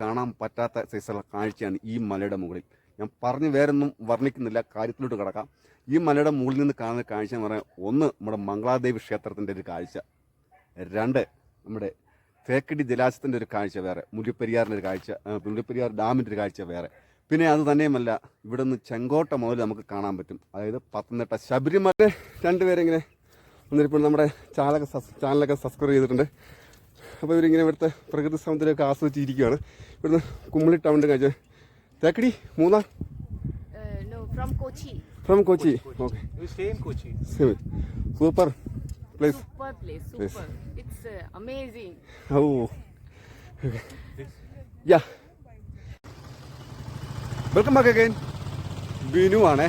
കാണാൻ പറ്റാത്ത സൈസുള്ള കാഴ്ചയാണ് ഈ മലയുടെ മുകളിൽ. ഞാൻ പറഞ്ഞ് വേറൊന്നും വർണ്ണിക്കുന്നില്ല, കാര്യത്തിലോട്ട് കിടക്കാം. ഈ മലയുടെ മുകളിൽ നിന്ന് കാണുന്ന കാഴ്ച എന്ന് പറയാൻ, ഒന്ന് നമ്മുടെ മംഗളാദേവി ക്ഷേത്രത്തിൻ്റെ ഒരു കാഴ്ച, രണ്ട് നമ്മുടെ തേക്കടി ജലാശയത്തിൻ്റെ ഒരു കാഴ്ച വേറെ, മുല്ലപ്പെരിയാറിൻ്റെ ഒരു കാഴ്ച, മുല്ലപ്പെരിയാർ ഡാമിൻ്റെ ഒരു കാഴ്ച വേറെ. പിന്നെ അത് തന്നെയുമല്ല, ഇവിടെ നിന്ന് ചെങ്കോട്ട മുതൽ നമുക്ക് കാണാൻ പറ്റും. അതായത് പത്തനംതിട്ട ശബരിമല. രണ്ടുപേരെ ഇങ്ങനെ ഒന്നിരിപ്പോൾ നമ്മുടെ ചാനലൊക്കെ സബ്സ്ക്രൈബ് ചെയ്തിട്ടുണ്ട്. അപ്പോൾ ഇവരിങ്ങനെ ഇവിടുത്തെ പ്രകൃതി സൗന്ദര്യമൊക്കെ ആസ്വദിച്ചിരിക്കുകയാണ്. ഇവിടുന്ന് കുമ്മളി ടൗണിൻ്റെ കാഴ്ച. Thekkady Munnar. From Kochi. From Kochi. Okay. We stay in Kochi. Super place. Super place. Super. It's amazing. Oh. Okay. Yeah. Welcome back again. Binu ആണ്.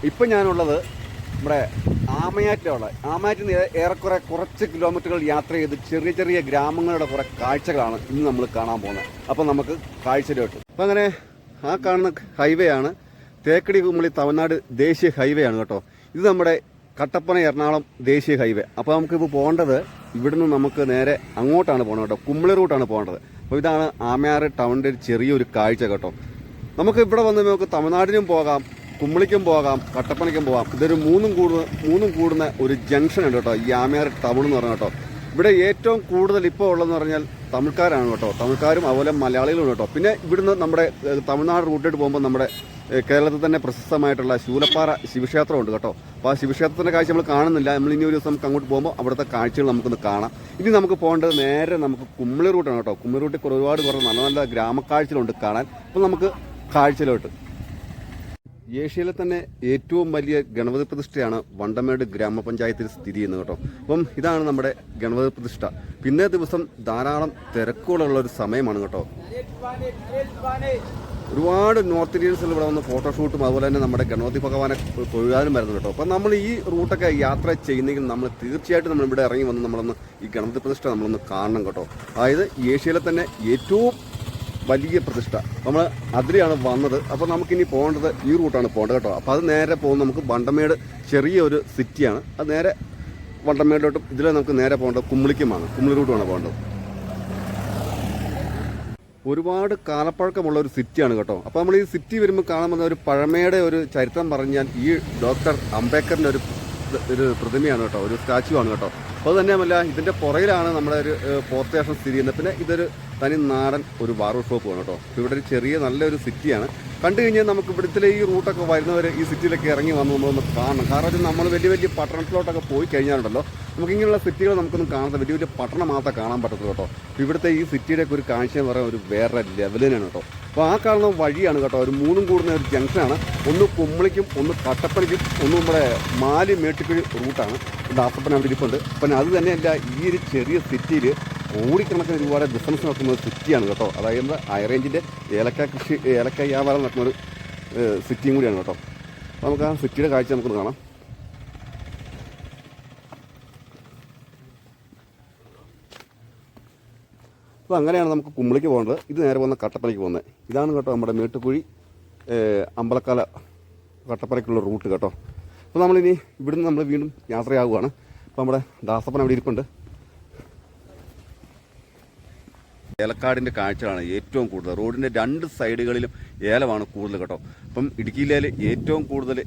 ഇപ്പം ഞാനുള്ളത് നമ്മുടെ ആമയാറ്റിൽ നിന്ന് ഏറെക്കുറെ കുറച്ച് കിലോമീറ്ററുകൾ യാത്ര ചെയ്ത് ചെറിയ ചെറിയ ഗ്രാമങ്ങളുടെ കുറേ കാഴ്ചകളാണ് ഇന്ന് നമ്മൾ കാണാൻ പോകുന്നത്. അപ്പം നമുക്ക് കാഴ്ചയിലോട്ട്. അപ്പം അങ്ങനെ ആ കാണുന്ന ഹൈവേ ആണ് തേക്കടി കുമ്മളി തമിഴ്നാട് ദേശീയ ഹൈവേ ആണ് കേട്ടോ. ഇത് നമ്മുടെ കട്ടപ്പന എറണാകുളം ദേശീയ ഹൈവേ. അപ്പോൾ നമുക്കിപ്പോൾ പോകേണ്ടത് ഇവിടുന്ന് നമുക്ക് നേരെ അങ്ങോട്ടാണ് പോകേണ്ടത് കേട്ടോ, കുമ്മളി റൂട്ടാണ് പോകേണ്ടത്. അപ്പോൾ ഇതാണ് ആമയാറ് ടൗണിൻ്റെ ഒരു ചെറിയൊരു കാഴ്ച കേട്ടോ. നമുക്ക് ഇവിടെ വന്ന് നമുക്ക് തമിഴ്നാടിനും പോകാം, കുമ്മളിക്കും പോകാം, കട്ടപ്പനയ്ക്കും പോകാം. ഇതൊരു മൂന്നും കൂടുന്ന ഒരു ജംഗ്ഷൻ ഉണ്ട് കേട്ടോ, ഈ ആമയാർ ടൗൺ എന്ന് പറഞ്ഞാൽ കേട്ടോ. ഇവിടെ ഏറ്റവും കൂടുതൽ ഇപ്പോൾ ഉള്ളതെന്ന് പറഞ്ഞാൽ തമിഴ്ക്കാരാണ് കേട്ടോ, തമിഴ്ക്കാരും അതുപോലെ മലയാളികളും കേട്ടോ. പിന്നെ ഇവിടുന്ന് നമ്മുടെ തമിഴ്നാട് റൂട്ടിട്ട് പോകുമ്പോൾ നമ്മുടെ കേരളത്തിൽ തന്നെ പ്രശസ്തമായിട്ടുള്ള ശൂലപ്പാറ ശിവക്ഷേത്രം ഉണ്ട് കേട്ടോ. അപ്പോൾ ആ ശിവക്ഷേത്രത്തിൻ്റെ കാഴ്ച നമ്മൾ കാണുന്നില്ല. നമ്മൾ ഇനി ഒരു ദിവസം നമുക്ക് അങ്ങോട്ട് പോകുമ്പോൾ അവിടുത്തെ കാഴ്ചകൾ നമുക്കൊന്ന് കാണാം. ഇനി നമുക്ക് പോകേണ്ടത് നേരെ നമുക്ക് കുമ്മളി റൂട്ടാണ് കേട്ടോ. കുമ്മളി റൂട്ടിൽ ഒരുപാട് നല്ല നല്ല ഗ്രാമക്കാഴ്ചകളുണ്ട് കാണാൻ. അപ്പോൾ നമുക്ക് കാഴ്ചയിലോട്ട്. ഏഷ്യയിലെ തന്നെ ഏറ്റവും വലിയ ഗണപതി പ്രതിഷ്ഠയാണ് വണ്ടമേട് ഗ്രാമപഞ്ചായത്തിൽ സ്ഥിതി ചെയ്യുന്നത് കേട്ടോ. അപ്പം ഇതാണ് നമ്മുടെ ഗണപതി പ്രതിഷ്ഠ. പിന്നെ ദിവസം ധാരാളം തിരക്കുകളുള്ള ഒരു സമയമാണ് കേട്ടോ. ഒരുപാട് നോർത്ത് ഇന്ത്യൻസിൽ ഇവിടെ വന്ന് ഫോട്ടോഷൂട്ടും അതുപോലെ തന്നെ നമ്മുടെ ഗണപതി ഭഗവാനെ തൊഴുകാനും വരുന്നു കേട്ടോ. അപ്പം നമ്മൾ ഈ റൂട്ടൊക്കെ യാത്ര ചെയ്യുന്നെങ്കിൽ നമ്മൾ തീർച്ചയായിട്ടും നമ്മൾ ഇവിടെ ഇറങ്ങി വന്ന് നമ്മളൊന്ന് ഈ ഗണപതി പ്രതിഷ്ഠ നമ്മളൊന്ന് കാണണം കേട്ടോ. അതായത് ഏഷ്യയിലെ തന്നെ ഏറ്റവും വലിയ പ്രതിഷ്ഠ. നമ്മൾ അതിലെയാണ് വന്നത്. അപ്പോൾ നമുക്കിനി പോകേണ്ടത് ഈ റൂട്ടാണ് പോകേണ്ടത് കേട്ടോ. അപ്പോൾ അത് നേരെ പോകുന്നത് നമുക്ക് വണ്ടമേട് ചെറിയൊരു സിറ്റിയാണ്. അത് നേരെ വണ്ടമേടിലോട്ടും ഇതിൽ നമുക്ക് നേരെ പോകേണ്ടത് കുമ്മളിക്കുമാണ്, കുമ്മളി റൂട്ടുമാണ് പോകേണ്ടത്. ഒരുപാട് കാലപ്പഴക്കമുള്ള ഒരു സിറ്റിയാണ് കേട്ടോ. അപ്പോൾ നമ്മൾ ഈ സിറ്റി വരുമ്പോൾ കാണുമ്പോൾ ഒരു പഴമയുടെ ഒരു ചരിത്രം പറഞ്ഞാൽ ഈ ഡോക്ടർ അംബേദ്കറിൻ്റെ ഒരു പ്രതിമയാണ് കേട്ടോ, ഒരു സ്റ്റാച്ചു ആണ് കേട്ടോ. അപ്പോൾ തന്നെയുമല്ല ഇതിൻ്റെ പുറയിലാണ് നമ്മുടെ ഒരു പോസ്റ്റ് സ്റ്റേഷൻ സ്ഥിതി ചെയ്യുന്നത്. പിന്നെ ഇതൊരു തനി നാടൻ ഒരു ബാർബർ ഷോപ്പുമാണ് കേട്ടോ. ഇവിടെ ഒരു ചെറിയ നല്ലൊരു സിറ്റിയാണ്. കണ്ടു കഴിഞ്ഞാൽ നമുക്ക് ഇവിടുത്തെ ഈ റൂട്ടൊക്കെ വരുന്നവർ ഈ സിറ്റിയിലൊക്കെ ഇറങ്ങി വന്ന് നമ്മളൊന്ന് കാണണം. കാരണം നമ്മൾ വലിയ വലിയ പട്ടണത്തിലോട്ടൊക്കെ പോയി കഴിഞ്ഞാലുണ്ടല്ലോ നമുക്ക് ഇങ്ങനെയുള്ള സിറ്റികൾ നമുക്കൊന്നും കാണാത്ത വലിയ വലിയ പട്ടണം മാത്രമേ കാണാൻ പറ്റത്തുള്ളൂ കേട്ടോ. ഇവിടുത്തെ ഈ സിറ്റിയുടെയൊക്കെ ഒരു കാഴ്ച എന്ന് പറയുന്നത് ഒരു വേറെ ലെവലിനാണ് കേട്ടോ. അപ്പോൾ ആ കാണുന്ന വഴിയാണ് കേട്ടോ, ഒരു മൂന്നും കൂടുന്ന ഒരു ജംഗ്ഷനാണ്. ഒന്ന് കുമ്മളിക്കും, ഒന്ന് കട്ടപ്പനയ്ക്കും, ഒന്ന് നമ്മുടെ മാലി മേട്ടുക്കുഴി റൂട്ടാണ്. ദാസപ്പന അവിടെ ഇരിപ്പുണ്ട്. അപ്പം അത് തന്നെയല്ല, ഈ ഒരു ചെറിയ സിറ്റിയിൽ കോടിക്കണക്കിന് ഒരുപാട് ബിസിനസ് നടക്കുന്ന ഒരു സിറ്റിയാണ് കേട്ടോ. അതായത് ഹൈറേഞ്ചിൻ്റെ ഏലക്ക വ്യാപാരം നടക്കുന്ന ഒരു സിറ്റിയും കൂടിയാണ് കേട്ടോ. അപ്പോൾ നമുക്ക് ആ സിറ്റിയുടെ കാഴ്ച നമുക്കൊന്ന് കാണാം. അപ്പോൾ അങ്ങനെയാണ് നമുക്ക് കുമ്മളിക്ക് പോകേണ്ടത്. ഇത് നേരെ പോകുന്ന കട്ടപ്പനയ്ക്ക് പോകുന്നത്. ഇതാണ് കേട്ടോ നമ്മുടെ മേട്ടുക്കുഴി അമ്പലക്കാല കട്ടപ്പനയ്ക്കുള്ള റൂട്ട് കേട്ടോ. അപ്പോൾ നമ്മളിനി ഇവിടുന്ന് നമ്മൾ വീണ്ടും യാത്രയാവുകയാണ്. അപ്പോൾ നമ്മുടെ ദാസപ്പൻ അവിടെ ഇരിപ്പുണ്ട്. ഏലക്കാടിൻ്റെ കാഴ്ചകളാണ് ഏറ്റവും കൂടുതൽ. റോഡിൻ്റെ രണ്ട് സൈഡുകളിലും ഏലമാണ് കൂടുതൽ കേട്ടോ. അപ്പം ഇടുക്കി ജില്ലയിൽ ഏറ്റവും കൂടുതൽ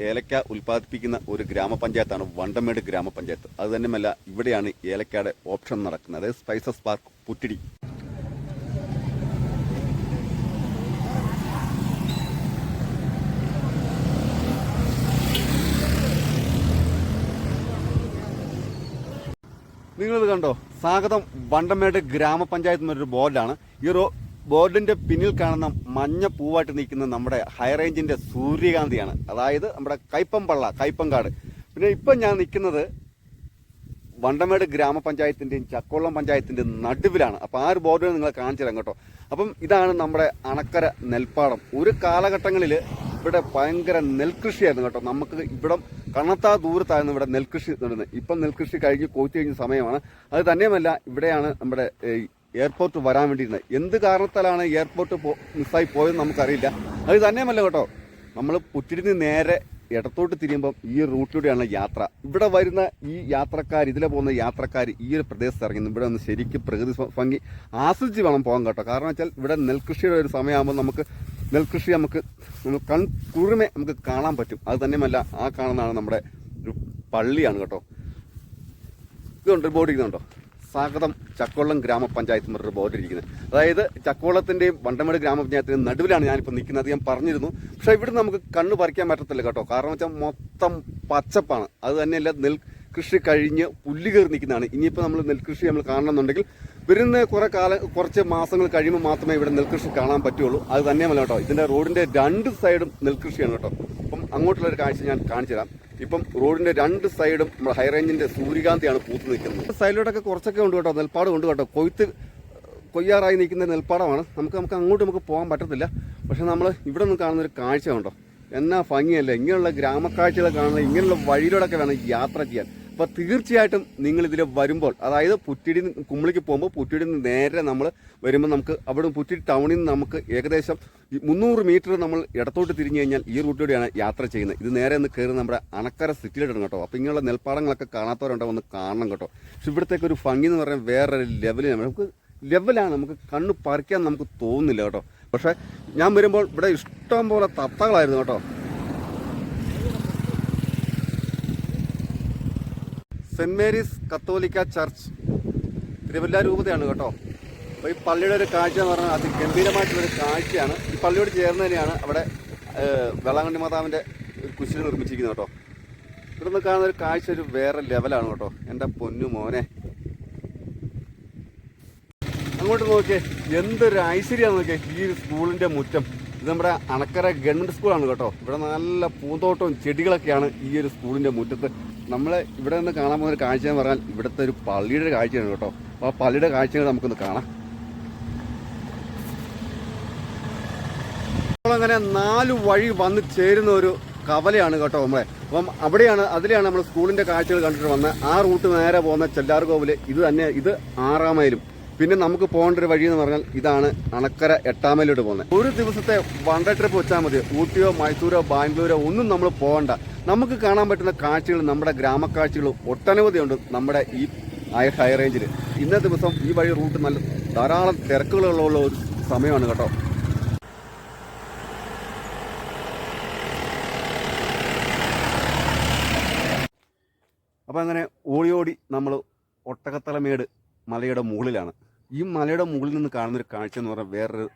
ഏലക്ക ഉൽപ്പാദിപ്പിക്കുന്ന ഒരു ഗ്രാമപഞ്ചായത്താണ് വണ്ടമേട് ഗ്രാമപഞ്ചായത്ത്. അത് തന്നെയല്ല, ഇവിടെയാണ് ഏലക്കയുടെ ഓപ്ഷൻ നടക്കുന്നത്. അതായത് സ്പൈസസ് പാർക്ക് പുറ്റിടി. നിങ്ങളിത് കണ്ടോ, സ്വാഗതം വണ്ടമേട് ഗ്രാമപഞ്ചായത്ത് എന്നൊരു ബോർഡാണ്. ഈ ബോർഡിന്റെ പിന്നിൽ കാണുന്ന മഞ്ഞ പൂവായിട്ട് നിൽക്കുന്ന നമ്മുടെ ഹൈറേഞ്ചിന്റെ സൂര്യകാന്തിയാണ്. അതായത് നമ്മുടെ കയ്പങ്കാട്. പിന്നെ ഇപ്പം ഞാൻ നിൽക്കുന്നത് വണ്ടമേട് ഗ്രാമപഞ്ചായത്തിന്റെയും ചക്കോളം പഞ്ചായത്തിന്റെയും നടുവിലാണ്. അപ്പോൾ ആ ഒരു ബോർഡ് നിങ്ങളെ കാണിച്ചു തരാം കേട്ടോ. അപ്പം ഇതാണ് നമ്മുടെ അണക്കര നെൽപ്പാടം. ഒരു കാലഘട്ടങ്ങളിൽ ഇവിടെ ഭയങ്കര നെൽകൃഷിയായിരുന്നു കേട്ടോ. നമുക്ക് ഇവിടെ കണ്ണത്താ ദൂരത്തായിരുന്നു ഇവിടെ നെൽകൃഷി നടന്നത്. ഇപ്പം നെൽകൃഷി കഴിഞ്ഞ് കൊയ്ത്ത് കഴിഞ്ഞ സമയമാണ്. അത് തന്നെയുമല്ല, ഇവിടെയാണ് നമ്മുടെ എയർപോർട്ട് വരാൻ വേണ്ടിയിരുന്നത്. എന്ത് കാരണത്താലാണ് എയർപോർട്ട് മിസ്സായി പോയതെന്ന് നമുക്കറിയില്ല. അത് തന്നെയുമല്ല കേട്ടോ, നമ്മൾ പുറ്റിടിന്ന് നേരെ ഇടത്തോട്ട് തിരിയുമ്പം ഈ റൂട്ടിലൂടെയാണ് യാത്ര. ഇവിടെ വരുന്ന ഈ യാത്രക്കാർ, ഇതിലെ പോകുന്ന യാത്രക്കാർ ഈ ഒരു പ്രദേശത്ത് ഇറങ്ങുന്നു. ഇവിടെ ഒന്ന് ശരിക്കും പ്രകൃതി ഭംഗി ആസ്വദിച്ച് വേണം പോകാൻ കേട്ടോ. കാരണം വെച്ചാൽ ഇവിടെ നെൽകൃഷിയുടെ ഒരു സമയമാകുമ്പോൾ നമുക്ക് നെൽകൃഷി നമുക്ക് കൺകുറുമെ നമുക്ക് കാണാൻ പറ്റും. അത് തന്നെയുമല്ല, ആ കാണുന്നതാണ് നമ്മുടെ ഒരു പള്ളിയാണ് കേട്ടോ. ഇതുണ്ട് ബോർഡ് ഇരിക്കുന്നുണ്ടോ, സ്വാഗതം ചക്കോളം ഗ്രാമപഞ്ചായത്ത് എന്നൊരു ബോർഡ് ഇരിക്കുന്നത്. അതായത് ചക്കോളത്തിൻ്റെയും വണ്ടമേട് ഗ്രാമപഞ്ചായത്തിൻ്റെയും നടുവിലാണ് ഞാനിപ്പോൾ നിൽക്കുന്നത്. ഞാൻ പറഞ്ഞിരുന്നു. പക്ഷേ ഇവിടെ നമുക്ക് കണ്ണ് പറിക്കാൻ പറ്റത്തില്ല കേട്ടോ. കാരണം വെച്ചാൽ മൊത്തം പച്ചപ്പാണ്. അത് തന്നെയല്ല, നെൽകൃഷി കഴിഞ്ഞ് പുല്ല് കയറി നിൽക്കുന്നതാണ്. ഇനിയിപ്പോൾ നമ്മൾ നെൽകൃഷി നമ്മൾ കാണണമെന്നുണ്ടെങ്കിൽ വരുന്ന കുറച്ച് മാസങ്ങൾ കഴിയുമ്പോൾ മാത്രമേ ഇവിടെ നെൽകൃഷി കാണാൻ പറ്റുള്ളൂ. അത് തന്നെയല്ല കേട്ടോ, ഇതിൻ്റെ റോഡിൻ്റെ 2 സൈഡും നെൽകൃഷിയാണ് കേട്ടോ. അപ്പം അങ്ങോട്ടുള്ളൊരു കാഴ്ച ഞാൻ കാണിച്ചു തരാം. ഇപ്പം റോഡിൻ്റെ 2 സൈഡും നമ്മുടെ ഹൈറേഞ്ചിൻ്റെ സൂര്യകാന്തിയാണ് പൂത്ത് നിൽക്കുന്നത്. സൈഡിലോട്ടൊക്കെ കുറച്ചൊക്കെ ഉണ്ട് കേട്ടോ, നെൽപ്പാടം ഉണ്ട് കേട്ടോ. കൊയ്യാറായി നിൽക്കുന്ന നെൽപ്പാടമാണ്. നമുക്ക് അങ്ങോട്ട് പോകാൻ പറ്റത്തില്ല. പക്ഷെ നമ്മൾ ഇവിടെ നിന്ന് കാണുന്നൊരു കാഴ്ച കണ്ടോ, എന്നാ ഭംഗിയല്ലേ. ഇങ്ങനെയുള്ള ഗ്രാമക്കാഴ്ചകൾ കാണുന്നത്, ഇങ്ങനെയുള്ള വഴിയിലൂടെയൊക്കെ വേണം യാത്ര ചെയ്യാൻ. അപ്പോൾ തീർച്ചയായിട്ടും നിങ്ങളിതിൽ വരുമ്പോൾ, അതായത് പുറ്റിടി കുമ്പളിക്ക് പോകുമ്പോൾ പുറ്റിടി നിന്ന് നേരെ നമ്മൾ വരുമ്പോൾ നമുക്ക് അവിടെ പുറ്റിടി ടൗണിൽ നിന്ന് നമുക്ക് ഏകദേശം 300 മീറ്റർ നമ്മൾ ഇടത്തോട്ട് തിരിഞ്ഞു കഴിഞ്ഞാൽ ഈ റൂട്ടിലൂടെയാണ് യാത്ര ചെയ്യുന്നത്. ഇത് നേരെ ഒന്ന് കയറി നമ്മുടെ അണക്കര സിറ്റിയിലിടണം കേട്ടോ. അപ്പോൾ ഇങ്ങനെയുള്ള നെൽപ്പാടങ്ങളൊക്കെ കാണാത്തവരുണ്ടാവും, ഒന്ന് കാണണം കേട്ടോ. പക്ഷെ ഇവിടത്തേക്ക് ഒരു ഭംഗി എന്ന് പറഞ്ഞാൽ വേറൊരു ലെവലാണ്. നമുക്ക് കണ്ണ് പറിക്കാൻ നമുക്ക് തോന്നുന്നില്ല കേട്ടോ. പക്ഷേ ഞാൻ വരുമ്പോൾ ഇവിടെ ഇഷ്ടം പോലെ തത്തകളായിരുന്നു കേട്ടോ. സെൻറ് മേരീസ് കത്തോലിക്ക ചർച്ച് തിരുവല്ല രൂപതയാണ് കേട്ടോ. അപ്പോൾ ഈ പള്ളിയുടെ ഒരു കാഴ്ച എന്ന് പറഞ്ഞാൽ അതിഗംഭീരമായിട്ടുള്ളൊരു കാഴ്ചയാണ്. ഈ പള്ളിയോട് ചേർന്ന് തന്നെയാണ് അവിടെ വേളാങ്കണ്ണി മാതാവിൻ്റെ ഒരു കുരിശ് നിർമ്മിച്ചിരിക്കുന്നത് കേട്ടോ. ഇവിടെ നിന്ന് കാണുന്ന ഒരു കാഴ്ച ഒരു വേറെ ലെവലാണ് കേട്ടോ. എൻ്റെ പൊന്നു മോനെ, അങ്ങോട്ട് നോക്കിയേ, എന്തൊരു ഐശ്വര്യമാണ് നോക്കിയേ ഈ സ്കൂളിൻ്റെ മുറ്റം. ഇത് നമ്മുടെ അണക്കര ഗവൺമെൻറ് സ്കൂളാണ് കേട്ടോ. ഇവിടെ നല്ല പൂന്തോട്ടവും ചെടികളൊക്കെയാണ് ഈ ഒരു സ്കൂളിൻ്റെ മുറ്റത്ത്. നമ്മൾ ഇവിടെ നിന്ന് കാണാൻ പോകുന്ന ഒരു കാഴ്ച എന്ന് പറഞ്ഞാൽ ഇവിടുത്തെ ഒരു പള്ളിയുടെ കാഴ്ചയാണ് കേട്ടോ. അപ്പോൾ ആ പള്ളിയുടെ കാഴ്ചകൾ നമുക്കൊന്ന് കാണാം. നമ്മളങ്ങനെ 4 വഴി വന്ന് ചേരുന്ന ഒരു കവലയാണ് കേട്ടോ നമ്മളെ. അപ്പം അതിലെയാണ് നമ്മൾ സ്കൂളിൻ്റെ കാഴ്ചകൾ കണ്ടിട്ട് വന്നത്. ആ റൂട്ട് നേരെ പോകുന്ന ചെല്ലാർകോവിൽ ഇത് തന്നെ, ഇത് 6 മൈലും. പിന്നെ നമുക്ക് പോകേണ്ട ഒരു വഴി എന്ന് പറഞ്ഞാൽ ഇതാണ് അണക്കര 8 മൈലോട്ട് പോകുന്നത്. ഒരു ദിവസത്തെ വൺ ഡേ ട്രിപ്പ് വെച്ചാൽ മതി. ഊട്ടിയോ മൈസൂരോ ബാംഗ്ലൂരോ ഒന്നും നമ്മൾ പോകണ്ട. നമുക്ക് കാണാൻ പറ്റുന്ന കാഴ്ചകൾ, നമ്മുടെ ഗ്രാമക്കാഴ്ചകൾ ഒട്ടനവധിയുണ്ട് നമ്മുടെ ഈ ഹൈ റേഞ്ചിൽ. ഇന്നത്തെ ദിവസം ഈ വഴി റൂട്ട് നല്ല ധാരാളം തിരക്കുകളുള്ള ഒരു സമയമാണ് കേട്ടോ. അപ്പോൾ അങ്ങനെ ഓടി നമ്മൾ ഒട്ടകത്തലമേട് മലയുടെ മുകളിലാണ്. ഈ മലയുടെ മുകളിൽ നിന്ന് കാണുന്നൊരു കാഴ്ച എന്ന് പറഞ്ഞാൽ വേറൊരു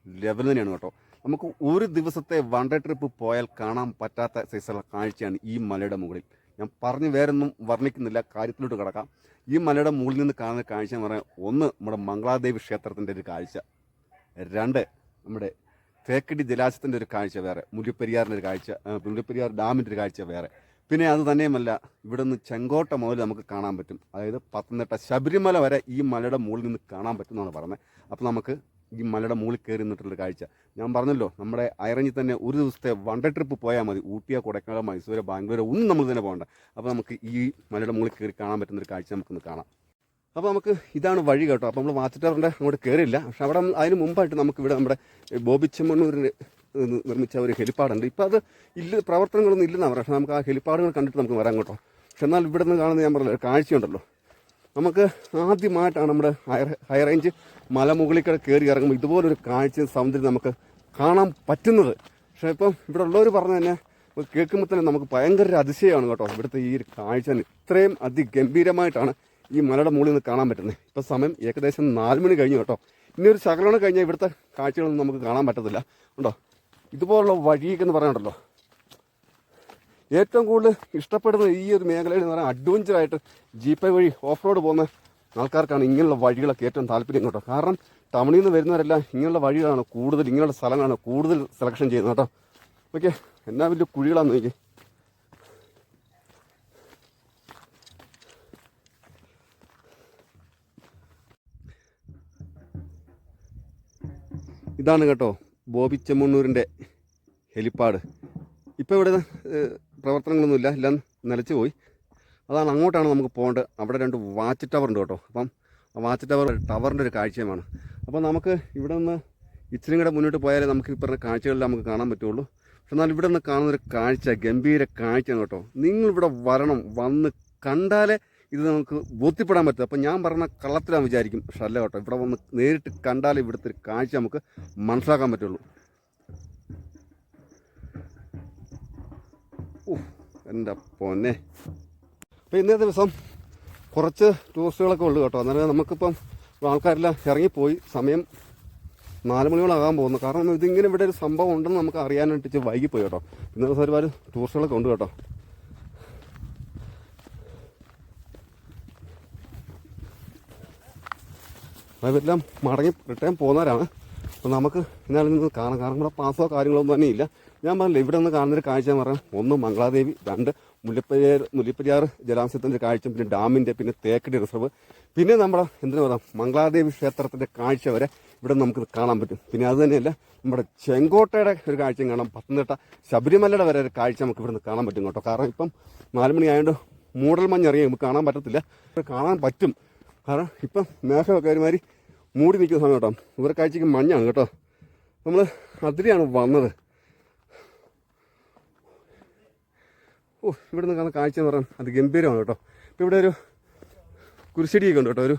ലെവൽ തന്നെയാണ് കേട്ടോ. നമുക്ക് ഒരു ദിവസത്തെ വൺ ഡേ ട്രിപ്പ് പോയാൽ കാണാൻ പറ്റാത്ത സൈസുള്ള കാഴ്ചയാണ് ഈ മലയുടെ മുകളിൽ. ഞാൻ പറഞ്ഞ് വേറൊന്നും വർണ്ണിക്കുന്നില്ല, കാര്യത്തിലോട്ട് കിടക്കാം. ഈ മലയുടെ മുകളിൽ നിന്ന് കാണുന്ന കാഴ്ച എന്ന് പറഞ്ഞാൽ, 1 നമ്മുടെ മംഗളാദേവി ക്ഷേത്രത്തിൻ്റെ ഒരു കാഴ്ച, 2 നമ്മുടെ തേക്കടി ജലാശയത്തിൻ്റെ ഒരു കാഴ്ച വേറെ, മുല്ലപ്പെരിയാറിൻ്റെ ഒരു കാഴ്ച, മുല്ലപ്പെരിയാർ ഡാമിൻ്റെ ഒരു കാഴ്ച വേറെ. പിന്നെ അത് തന്നെയുമല്ല, ഇവിടെ നിന്ന് ചെങ്കോട്ട മുതൽ നമുക്ക് കാണാൻ പറ്റും. അതായത് പത്തനംതിട്ട ശബരിമല വരെ ഈ മലയുടെ മുകളിൽ നിന്ന് കാണാൻ പറ്റും എന്നാണ് പറയുന്നത്. അപ്പോൾ നമുക്ക് ഈ മലയുടെ മുകളിൽ കയറി നിന്നിട്ടുള്ളൊരു കാഴ്ച ഞാൻ പറഞ്ഞല്ലോ, നമ്മുടെ അയറഞ്ഞിൽ തന്നെ ഒരു ദിവസത്തെ വൺ ഡേ ട്രിപ്പ് പോയാൽ മതി. ഊട്ടിയോ കൊടൈക്കനാലോ മൈസൂരോ ബാംഗ്ലൂരോ ഒന്നും നമ്മൾ തന്നെ പോകണ്ട. അപ്പോൾ നമുക്ക് ഈ മലയുടെ മുകളിൽ കയറി കാണാൻ പറ്റുന്നൊരു കാഴ്ച നമുക്കൊന്ന് കാണാം. അപ്പോൾ നമുക്ക് ഇതാണ് വഴി കേട്ടോ. അപ്പോൾ നമ്മൾ വാച്ച് ടവറിൻ്റെ അങ്ങോട്ട് കയറിയില്ല. പക്ഷെ അവിടെ അതിന് മുമ്പായിട്ട് നമുക്കിവിടെ നമ്മുടെ ബോബി ചെമ്മണ്ണൂരിന് നിർമ്മിച്ച ഒരു ഹെലിപ്പാഡുണ്ട്. ഇപ്പോൾ അത് പ്രവർത്തനങ്ങളൊന്നും ഇല്ലെന്നാണ് പറയുക. പക്ഷേ നമുക്ക് ആ ഹെലിപ്പാഡുകൾ കണ്ടിട്ട് നമുക്ക് വരാം കേട്ടോ. പക്ഷെ എന്നാൽ ഇവിടെ നിന്ന് കാണുന്ന ഞാൻ പറഞ്ഞ കാഴ്ചയുണ്ടല്ലോ, നമുക്ക് ആദ്യമായിട്ടാണ് നമ്മുടെ ഹൈ റേഞ്ച് മലമുകളിൽ കയറി ഇറങ്ങുമ്പോൾ ഇതുപോലൊരു കാഴ്ച സൗന്ദര്യം നമുക്ക് കാണാൻ പറ്റുന്നത്. പക്ഷേ ഇപ്പം ഇവിടെ ഉള്ളവർ പറഞ്ഞു തന്നെ കേൾക്കുമ്പോൾ തന്നെ നമുക്ക് ഭയങ്കര അതിശയമാണ് കേട്ടോ. ഇവിടുത്തെ ഈ ഒരു കാഴ്ച ഇത്രയും അതിഗംഭീരമായിട്ടാണ് ഈ മലയുടെ മുകളിൽ നിന്ന് കാണാൻ പറ്റുന്നത്. ഇപ്പോൾ സമയം ഏകദേശം 4 മണി കഴിഞ്ഞു കേട്ടോ. ഇനി ഒരു ശകലം കഴിഞ്ഞാൽ ഇവിടുത്തെ കാഴ്ചകളൊന്നും നമുക്ക് കാണാൻ പറ്റത്തില്ല. ഉണ്ടോ, ഇതുപോലുള്ള വഴിയൊക്കെ എന്ന് പറയാനുണ്ടല്ലോ, ഏറ്റവും കൂടുതൽ ഇഷ്ടപ്പെടുന്ന ഈ ഒരു മേഖലയിൽ എന്ന് പറഞ്ഞാൽ അഡ്വഞ്ചറായിട്ട് ജീപ്പ് വഴി ഓഫ് റോഡ് പോകുന്ന ആൾക്കാർക്കാണ് ഇങ്ങനെയുള്ള വഴികളൊക്കെ ഏറ്റവും താല്പര്യം കേട്ടോ. കാരണം ടൗണിൽ നിന്ന് വരുന്നവരെല്ലാം ഇങ്ങനെയുള്ള വഴികളാണ് കൂടുതൽ, ഇങ്ങനെയുള്ള സ്ഥലങ്ങളാണ് കൂടുതൽ സെലക്ഷൻ ചെയ്യുന്നത് കേട്ടോ. ഓക്കെ, എന്നാ വലിയ കുഴികളാന്ന് നോക്കി. ഇതാണ് കേട്ടോ ബോബി ചെമ്മണ്ണൂരിൻ്റെ ഹെലിപ്പാഡ്. ഇപ്പോൾ ഇവിടെ പ്രവർത്തനങ്ങളൊന്നുമില്ല, എല്ലാം നിലച്ചു പോയി. അതാണ്, അങ്ങോട്ടാണ് നമുക്ക് പോകേണ്ടത്. അവിടെ 2 വാച്ച് ടവർ ഉണ്ട് കേട്ടോ. അപ്പം വാച്ച് ടവറിൻ്റെ ഒരു കാഴ്ചയുമാണ്. അപ്പോൾ നമുക്ക് ഇവിടെ നിന്ന് ഇച്ചിരി കൂടെ മുന്നോട്ട് പോയാലേ നമുക്ക് ഈ പറഞ്ഞ കാഴ്ചകളിൽ നമുക്ക് കാണാൻ പറ്റുള്ളൂ. പക്ഷെ എന്നാൽ ഇവിടെ നിന്ന് കാണുന്നൊരു കാഴ്ച ഗംഭീര കാഴ്ചയാണ് കേട്ടോ. നിങ്ങളിവിടെ വരണം, വന്ന് കണ്ടാലേ ഇത് നമുക്ക് ബോധ്യപ്പെടാൻ പറ്റും. അപ്പോൾ ഞാൻ പറഞ്ഞ കള്ളത്തിലാന്ന് വിചാരിക്കും, പക്ഷെ അല്ല കേട്ടോ. ഇവിടെ വന്ന് നേരിട്ട് കണ്ടാലേ ഇവിടുത്തെ ഒരു കാഴ്ച നമുക്ക് മനസ്സിലാക്കാൻ പറ്റുള്ളൂ. എൻ്റെ പൊന്നെ. അപ്പോൾ ഇന്നേ ദിവസം കുറച്ച് ടൂറിസ്റ്റുകളൊക്കെ ഉള്ളു കേട്ടോ. അന്നേരം നമുക്കിപ്പം ആൾക്കാരെല്ലാം ഇറങ്ങിപ്പോയി. സമയം 4 മണിയോളാകാൻ പോകുന്നു. കാരണം ഇതിങ്ങനെ ഇവിടെ ഒരു സംഭവം ഉണ്ടെന്ന് നമുക്ക് അറിയാനായിട്ട് വൈകിപ്പോയി കേട്ടോ. ഇന്നത്തെ ദിവസം ഒരുപാട് ടൂറിസ്റ്റുകളൊക്കെ ഉണ്ട് കേട്ടോ. അവരെല്ലാം മടങ്ങി റിട്ടേൺ പോകുന്നവരാണ്. അപ്പോൾ നമുക്ക് ഇന്നാളിൽ നിന്ന് കാണാം. കാരണം ഇവിടെ പാസോ കാര്യങ്ങളൊന്നും തന്നെ ഇല്ല. ഞാൻ പറഞ്ഞില്ല, ഇവിടെ നിന്ന് കാണുന്നൊരു കാഴ്ച എന്ന് പറയാം, 1 മംഗളാദേവി, 2 മുല്ലപ്പെരിയാർ ജലാശയത്തിൻ്റെ കാഴ്ച, പിന്നെ ഡാമിൻ്റെ, പിന്നെ തേക്കടി റിസർവ്, പിന്നെ നമ്മുടെ എന്തിനു പറയാം മംഗളാദേവി ക്ഷേത്രത്തിൻ്റെ കാഴ്ച വരെ ഇവിടെ നമുക്ക് കാണാൻ പറ്റും. പിന്നെ അത് തന്നെയല്ല, നമ്മുടെ ചെങ്കോട്ടയുടെ ഒരു കാഴ്ചയും കാണാം. പത്തനംതിട്ട ശബരിമലയുടെ വരെ ഒരു കാഴ്ച നമുക്ക് ഇവിടുന്ന് കാണാൻ പറ്റും കേട്ടോ. കാരണം ഇപ്പം 4 മണി ആയതുകൊണ്ട് മൂടൽ മഞ്ഞ് ഇറങ്ങി നമുക്ക് കാണാൻ പറ്റത്തില്ല. കാണാൻ പറ്റും, കാരണം ഇപ്പം മേഘമൊക്കെ ഒരുമാതിരി മൂടി നിൽക്കുന്ന സമയം കേട്ടോ. ഇവരുടെ കാഴ്ചയ്ക്ക് മഞ്ഞാണ് കേട്ടോ. നമ്മൾ അതിലെയാണ് വന്നത്. ഇവിടെ നിന്ന് കാണുന്ന കാഴ്ച എന്ന് പറയാൻ അത് ഗംഭീരമാണ് കേട്ടോ. ഇപ്പം ഇവിടെ ഒരു കുരിശടിയൊക്കെ ഉണ്ട് കേട്ടോ. ഒരു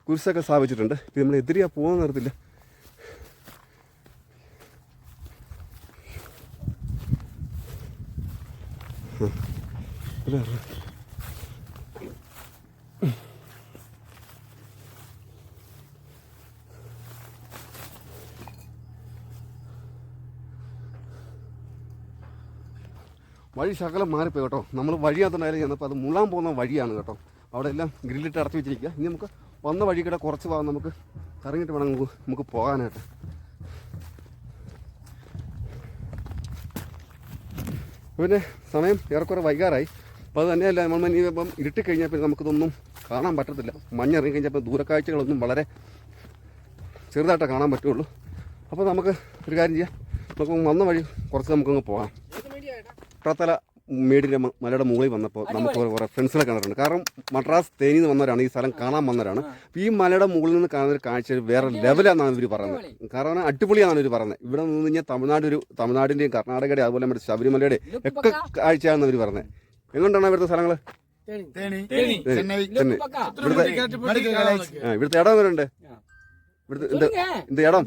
കുരിശൊക്കെ സ്ഥാപിച്ചിട്ടുണ്ട്. ഇപ്പം നമ്മൾ എതിരെയാ പോകുന്ന നിർത്തില്ല. വഴി ശകലം മാറിപ്പോയി കേട്ടോ. നമ്മൾ വഴിയാത്തുണ്ടായാലും ചെന്നപ്പോൾ അത് മുള്ളാൻ പോകുന്ന വഴിയാണ് കേട്ടോ. അവിടെ എല്ലാം ഗ്രില്ലിട്ട് അടച്ചു വെച്ചിരിക്കുക. ഇനി നമുക്ക് വന്ന വഴി കൂടെ കുറച്ച് ഭാഗം നമുക്ക് കറങ്ങിയിട്ട് വേണം നമുക്ക് പോകാനായിട്ട്. പിന്നെ സമയം ഏറെക്കുറെ വൈകാറായി. അപ്പോൾ അത് തന്നെയല്ല, നമ്മൾ ഇനിയിപ്പം ഇരുട്ടിക്കഴിഞ്ഞാൽ പിന്നെ നമുക്കിതൊന്നും കാണാൻ പറ്റത്തില്ല. മഞ്ഞിറങ്ങി കഴിഞ്ഞപ്പോൾ ദൂരക്കാഴ്ചകളൊന്നും വളരെ ചെറുതായിട്ടേ കാണാൻ പറ്റുള്ളൂ. അപ്പോൾ നമുക്ക് ഒരു കാര്യം ചെയ്യാം, നമുക്ക് വന്ന വഴി കുറച്ച് നമുക്കങ്ങ് പോകാം. പട്ടത്തല മേടിൻ്റെ മലയുടെ മുകളിൽ വന്നപ്പോൾ നമുക്ക് കുറേ ഫ്രണ്ട്സിനെ കണ്ടിട്ടുണ്ട്. കാരണം മദ്രാസ് തേനിയിൽ നിന്ന് വന്നവരാണ്, ഈ സ്ഥലം കാണാൻ വന്നവരാണ്. അപ്പോൾ ഈ മലയുടെ മുകളിൽ നിന്ന് കാണുന്ന ഒരു കാഴ്ച വേറെ ലെവലാണെന്നാണ് ഇവർ പറയുന്നത്. കാരണം അടിപൊളിയാണെന്ന് ഇവർ പറയുന്നത്. ഇവിടെ നിന്ന് കഴിഞ്ഞാൽ തമിഴ്നാടിൻ്റെയും കർണാടകയുടെയും അതുപോലെ നമ്മുടെ ശബരിമലയുടെ ഒക്കെ കാഴ്ചയാണെന്ന് അവർ പറയുന്നത്. എങ്ങോട്ടാണ് ഇവിടുത്തെ സ്ഥലങ്ങൾ? ഇവിടുത്തെ ഇടം വരെ ഉണ്ട്. ഇവിടുത്തെ ഇടം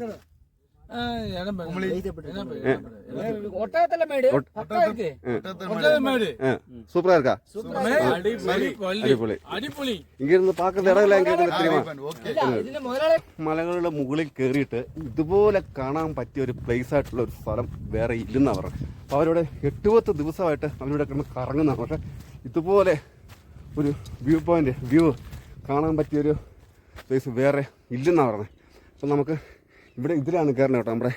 சூப்பரா இருக்கா? അടിപൊളി. ഇങ്ങിരുന്ന് പാക്കുന്ന ഇടമെല്ലാം മലകളുടെ മുകളിൽ കയറിയിട്ട് ഇതുപോലെ കാണാൻ പറ്റിയ ഒരു പ്ലേസ് ആയിട്ടുള്ള ഒരു സ്ഥലം വേറെ ഇല്ലെന്നാണ് പറഞ്ഞത്. അപ്പോൾ അവരുടെ 8-10 ദിവസമായിട്ട് അവരിവിടെ കിടന്ന് കറങ്ങുന്നതാണ്. പക്ഷെ ഇതുപോലെ ഒരു വ്യൂ കാണാൻ പറ്റിയൊരു പ്ലേസ് വേറെ ഇല്ലെന്നാണ് പറഞ്ഞത്. അപ്പം നമുക്ക് ഇവിടെ ഇതിലാണ് കയറുന്നത് കേട്ടോ, നമ്മുടെ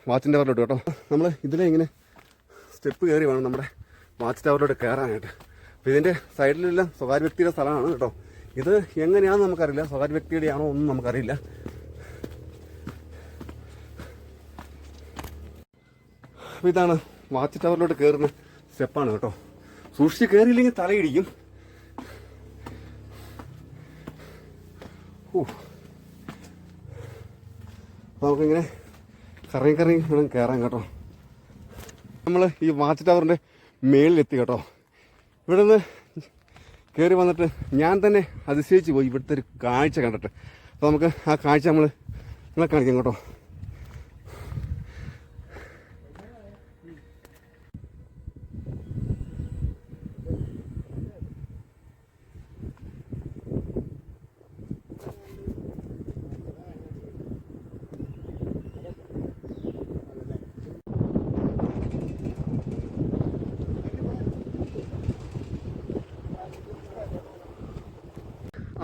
വാച്ച് ടവറിലോട്ട് കേട്ടോ. നമ്മൾ ഇതിലെ ഇങ്ങനെ സ്റ്റെപ്പ് കയറി വേണം നമ്മുടെ വാച്ച് ടവറിലോട്ട് കയറാനായിട്ട്. അപ്പോൾ ഇതിൻ്റെ സൈഡിലെല്ലാം സ്വകാര്യ വ്യക്തിയുടെ സ്ഥലമാണ് കേട്ടോ. ഇത് എങ്ങനെയാണെന്ന് നമുക്കറിയില്ല, സ്വകാര്യ വ്യക്തിയുടെ ആണോ ഒന്നും നമുക്കറിയില്ല. അപ്പോൾ ഇതാണ് വാച്ച് ടവറിലോട്ട് കയറുന്ന സ്റ്റെപ്പാണ് കേട്ടോ. സൂക്ഷിച്ച് കയറിയില്ലെങ്കിൽ തലയിടിക്കും. അപ്പോൾ നമുക്കിങ്ങനെ കറങ്ങി വേണം കയറാൻ കേട്ടോ. നമ്മൾ ഈ വാച്ച് ടവറിൻ്റെ മേളിലെത്തി കേട്ടോ. ഇവിടെ നിന്ന് കയറി വന്നിട്ട് ഞാൻ തന്നെ അതിശയിച്ച് പോയി ഇവിടുത്തെ ഒരു കാഴ്ച കണ്ടിട്ട്. അപ്പോൾ നമുക്ക് ആ കാഴ്ച നിങ്ങളെ കാണിക്കാം കേട്ടോ.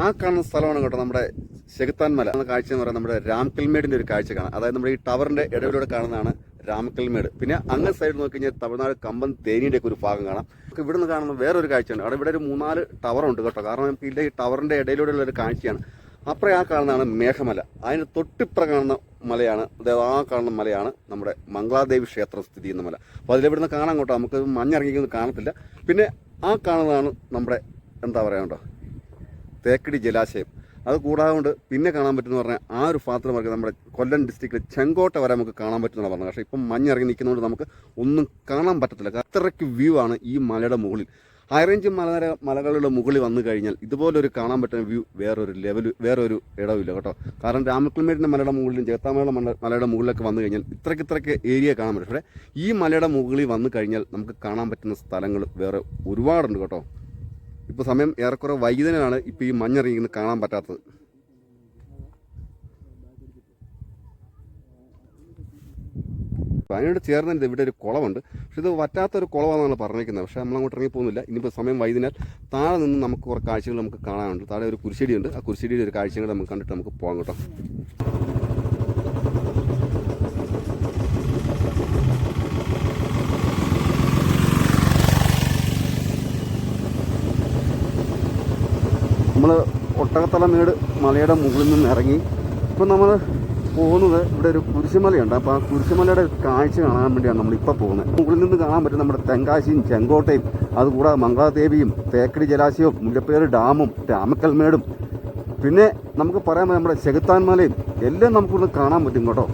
ആ കാണുന്ന സ്ഥലമാണ് കേട്ടോ നമ്മുടെ ചെകുത്താൻ മല എന്ന കാഴ്ച എന്ന് പറയുന്നത്. നമ്മുടെ രാംകൽമേടിൻ്റെ ഒരു കാഴ്ച കാണാം. അതായത് നമ്മുടെ ഈ ടവറിൻ്റെ ഇടയിലൂടെ കാണുന്നതാണ് രാമക്കൽമേട്. പിന്നെ അങ്ങ് സൈഡ് നോക്കി കഴിഞ്ഞാൽ തമിഴ്നാട് കമ്പം തേനിയുടെ ഒക്കെ ഒരു ഭാഗം കാണാം. നമുക്ക് ഇവിടുന്ന് കാണുന്ന വേറൊരു കാഴ്ചയാണ്. അവിടെ ഇവിടെ ഒരു 3-4 ടവറുണ്ട് കേട്ടോ. കാരണം നമുക്ക് ഇതിൻ്റെ ഈ ടവറിൻ്റെ ഇടയിലൂടെയുള്ള ഒരു കാഴ്ചയാണ്. അപ്പുറം ആ കാണുന്നതാണ് മേഘമല. അതിന് തൊട്ടിപ്പുറം കാണുന്ന മലയാണ്, അതായത് ആ കാണുന്ന മലയാണ് നമ്മുടെ മംഗളാദേവി ക്ഷേത്രം സ്ഥിതി ചെയ്യുന്ന മല. അപ്പോൾ അതിലിവിടുന്ന് കാണാൻ കേട്ടോ. നമുക്ക് മഞ്ഞിറങ്ങിയൊന്നും കാണത്തില്ല. പിന്നെ ആ കാണുന്നതാണ് നമ്മുടെ എന്താ പറയുക കേട്ടോ തേക്കടി ജലാശയം. അത് കൂടാതെ കൊണ്ട് പിന്നെ കാണാൻ പറ്റുമെന്ന് പറഞ്ഞാൽ ആ ഒരു ഭാഗത്ത് നമുക്ക് നമ്മുടെ കൊല്ലം ഡിസ്ട്രിക്റ്റിൽ ചെങ്കോട്ട വരെ നമുക്ക് കാണാൻ പറ്റുമെന്നാണ് പറഞ്ഞത്. പക്ഷേ ഇപ്പം മഞ്ഞിറങ്ങി നിൽക്കുന്നതുകൊണ്ട് നമുക്ക് ഒന്നും കാണാൻ പറ്റത്തില്ല. അത്രയ്ക്ക് വ്യൂ ആണ് ഈ മലയുടെ മുകളിൽ. ഹൈറേഞ്ച് മലകളുടെ മുകളിൽ വന്നു കഴിഞ്ഞാൽ ഇതുപോലൊരു കാണാൻ പറ്റുന്ന വ്യൂ വേറൊരു ഇടവില്ല കേട്ടോ. കാരണം രാമക്കൽമേടിൻ്റെ മലയുടെ മുകളിലും ചേത്താമലയുടെ മലയുടെ മുകളിലൊക്കെ വന്നു കഴിഞ്ഞാൽ ഇത്രയ്ക്ക് ഏരിയ കാണാൻ പറ്റും. പക്ഷേ ഈ മലയുടെ മുകളിൽ വന്നു കഴിഞ്ഞാൽ നമുക്ക് കാണാൻ പറ്റുന്ന സ്ഥലങ്ങൾ വേറെ ഒരുപാടുണ്ട് കേട്ടോ. ഇപ്പോൾ സമയം ഏറെക്കുറെ വൈകുന്നേരമാണ് ഇപ്പോൾ ഈ മഞ്ഞിറങ്ങിന്ന് കാണാൻ പറ്റാത്തത്. അതിനോട് ചേർന്ന് ഇവിടെ ഒരു കുളമുണ്ട്. പക്ഷെ ഇത് വറ്റാത്തൊരു കുളമാണെന്നാണ് പറഞ്ഞിരിക്കുന്നത്. പക്ഷേ നമ്മളങ്ങോട്ട് ഇറങ്ങി പോകുന്നില്ല. ഇനിയിപ്പോൾ സമയം വൈകുന്നേരം താഴെ നിന്ന് നമുക്ക് കുറേ കാഴ്ചകൾ നമുക്ക് കാണാനുണ്ട്. താഴെ ഒരു കുരിശടിയുണ്ട്. ആ കുരിശടിയുടെ ഒരു കാഴ്ചകൾ നമുക്ക് കണ്ടിട്ട് നമുക്ക് പോകാം കേട്ടോ. നമ്മൾ ഒട്ടകത്തലമേട് മലയുടെ മുകളിൽ നിന്ന് ഇറങ്ങി ഇപ്പം നമ്മൾ പോകുന്നത് ഇവിടെ ഒരു കുരിശുമലയുണ്ട്. അപ്പോൾ ആ കുരിശുമലയുടെ കാഴ്ച കാണാൻ വേണ്ടിയാണ് നമ്മളിപ്പോൾ പോകുന്നത്. മുകളിൽ നിന്ന് കാണാൻ പറ്റും നമ്മുടെ തെങ്കാശിയും ചെങ്കോട്ടയും, അതുകൂടാതെ മംഗളാദേവിയും തേക്കടി ജലാശയവും മുല്ലപ്പേര് ഡാമും രാമക്കൽമേടും പിന്നെ നമുക്ക് പറയാൻ നമ്മുടെ ചെകുത്താൻ മലയും എല്ലാം നമുക്കൊന്ന് കാണാൻ പറ്റും കേട്ടോ.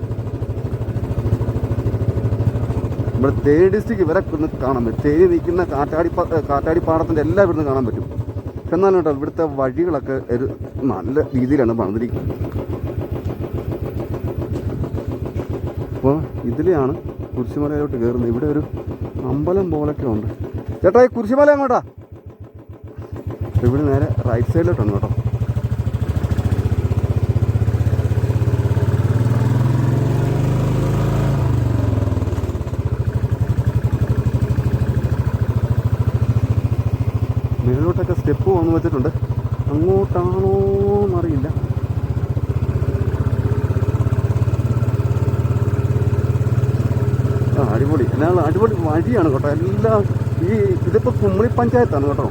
നമ്മുടെ തേനി ഡിസ്ട്രിക്ട് ഇവരെ ഒന്ന് കാണാൻ പറ്റും. തേനി നിൽക്കുന്ന കാറ്റാടിപ്പാടത്തിൻ്റെ എല്ലാം ഇവിടുന്ന് കാണാൻ പറ്റും. എന്നാലും കേട്ടോ ഇവിടുത്തെ വഴികളൊക്കെ ഒരു നല്ല രീതിയിലാണ് പണിതിരിക്കുന്നത്. അപ്പോൾ ഇതിലെയാണ് കുരിശുമലയിലോട്ട് കയറുന്നത്. ഇവിടെ ഒരു അമ്പലം പോലൊക്കെ ഉണ്ട്. ചേട്ടാ ഈ കുരിശുമല അങ്ങോട്ടാ? ഇവിടെ നേരെ റൈറ്റ് സൈഡിലോട്ടാണ് കേട്ടോ. മേലോട്ടൊക്കെ സ്റ്റെപ്പ് വന്നു വെച്ചിട്ടുണ്ട്. അങ്ങോട്ടാണോ എന്നറിയില്ല. അടിപൊളി, എന്നാൽ അടിപൊളി വഴിയാണ് കേട്ടോ. എല്ലാം ഇതിപ്പോൾ കുമ്മളി പഞ്ചായത്താണ് കേട്ടോ.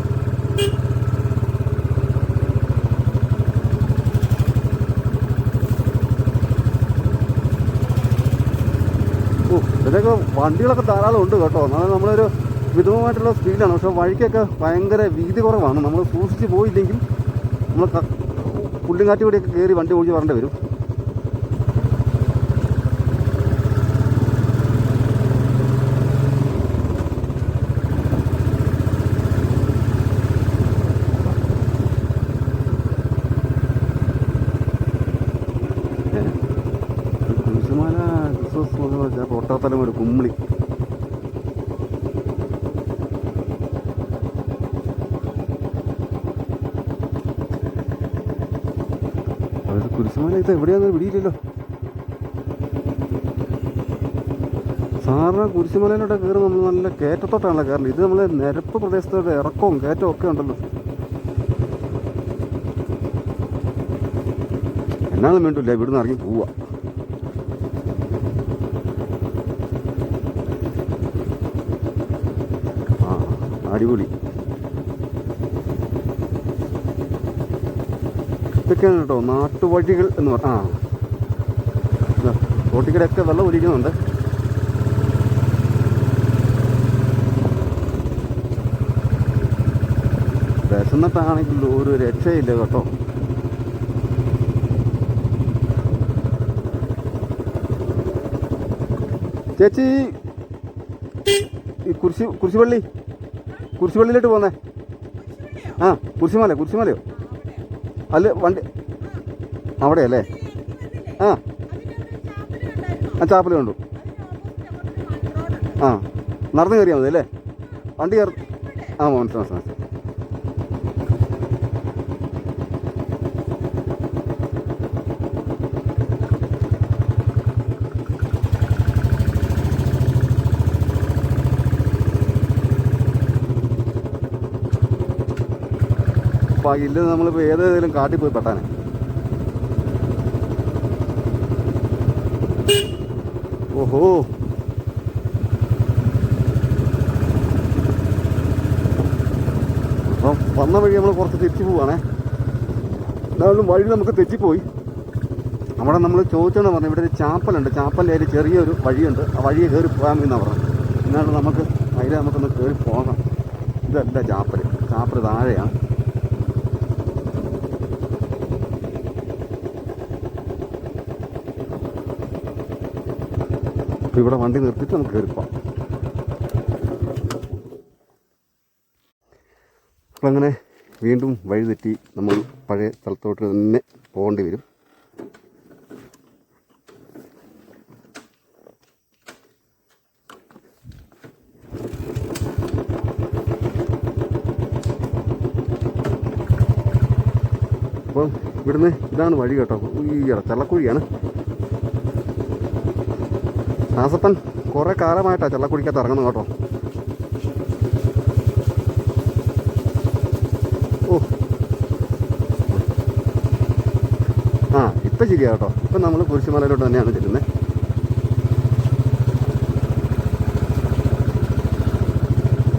ഇതൊക്കെ വണ്ടികളൊക്കെ ധാരാളം ഉണ്ട് കേട്ടോ. എന്നാൽ നമ്മളൊരു വിധമായിട്ടുള്ള സ്പീഡാണ്. പക്ഷെ വഴിക്കൊക്കെ ഭയങ്കര വീതി കുറവാണ്. നമ്മൾ സൂക്ഷിച്ച് പോയില്ലെങ്കിൽ നമ്മൾ പുള്ളിങ്കാറ്റ് കൂടിയൊക്കെ കയറി വണ്ടി ഓടിച്ച് വരേണ്ടി വരും. കുരിശുമല ക്രിസ്മസ് ഒട്ടത്തലം ഒരു കുമ്മിളി. കുരിശുമല ഇത് എവിടെയാണെന്ന് പിടിയില്ലല്ലോ. സാറിന് കുരിശുമലയിലോട്ട് കയറുമ്പോൾ നമ്മൾ നല്ല കയറ്റത്തോട്ടാണല്ലോ കയറുന്നത്. ഇത് നമ്മൾ നിരപ്പ് പ്രദേശത്തോട്ട് ഇറക്കവും കയറ്റവും ഒക്കെ ഉണ്ടല്ലോ. എന്നാലും വേണ്ടില്ല ഇവിടുന്ന് ഇറങ്ങി പോവുക. അടിപൊളി. ഇതൊക്കെയാണ് കേട്ടോ നാട്ടുവഴികൾ എന്ന് പറഞ്ഞാൽ. റോട്ടിക്കടയൊക്കെ വെള്ളം ഒലിക്കുന്നുണ്ട്. വിശന്നിട്ടാണെങ്കിൽ ഒരു രക്ഷയില്ല കേട്ടോ. ചേച്ചി ഈ കുരിശുപള്ളിയിലോട്ട് പോന്നേ. ആ കുരിശുമലയോ അല്ല വണ്ടി അവിടെയല്ലേ? ആ ചാപ്പല് കണ്ടു. ആ നടന്നു കയറിയാൽ മതി അല്ലേ? വണ്ടി കയറി. ആ മനസ്സിലായി. അപ്പോൾ ഇല്ല നമ്മളിപ്പോൾ ഏതേലും കാട്ടിൽ പോയി പെട്ടാനെ. ഓഹോ അപ്പം വന്ന വഴി നമ്മൾ കുറച്ച് തിരിച്ചു പോവുകയാണേ. എന്നാലും വഴി നമുക്ക് തെറ്റിപ്പോയി. അവിടെ നമ്മൾ ചോദിച്ചെന്ന് പറഞ്ഞു ഇവിടെ ഒരു ചാപ്പലുണ്ട്. ചാപ്പലിൻ്റെ ഒരു ചെറിയൊരു വഴിയുണ്ട്. ആ വഴിയെ കയറി പോകാമെന്നാണ് പറഞ്ഞത്. എന്നാലും നമുക്ക് അതിൽ നമുക്കൊന്ന് കയറി പോകാം. ഇതല്ല ചാപ്പൽ താഴെയാണ്. അപ്പോൾ ഇവിടെ വണ്ടി നിർത്തിയിട്ട് നമുക്ക് കയറിപ്പോവാം. അപ്പോൾ അങ്ങനെ വീണ്ടും വഴി തെറ്റി നമ്മൾ പഴയ സ്ഥലത്തോട്ട് തന്നെ പോകേണ്ടി വരും. അപ്പോൾ ഇവിടുന്ന് ഇതാണ് വഴി കേട്ടോ. ഈ ചള്ളക്കുഴിയാണ്. ദാസപ്പൻ കുറേ കാലമായിട്ടാണ് ചള്ളക്കുഴിക്കകത്ത് ഇറങ്ങുന്നത് കേട്ടോ. ഓ ആ ഇപ്പം ശരിയാ കേട്ടോ. ഇപ്പം നമ്മൾ കുരിശുമലയിലോട്ട് തന്നെയാണ് ചെല്ലുന്നത്.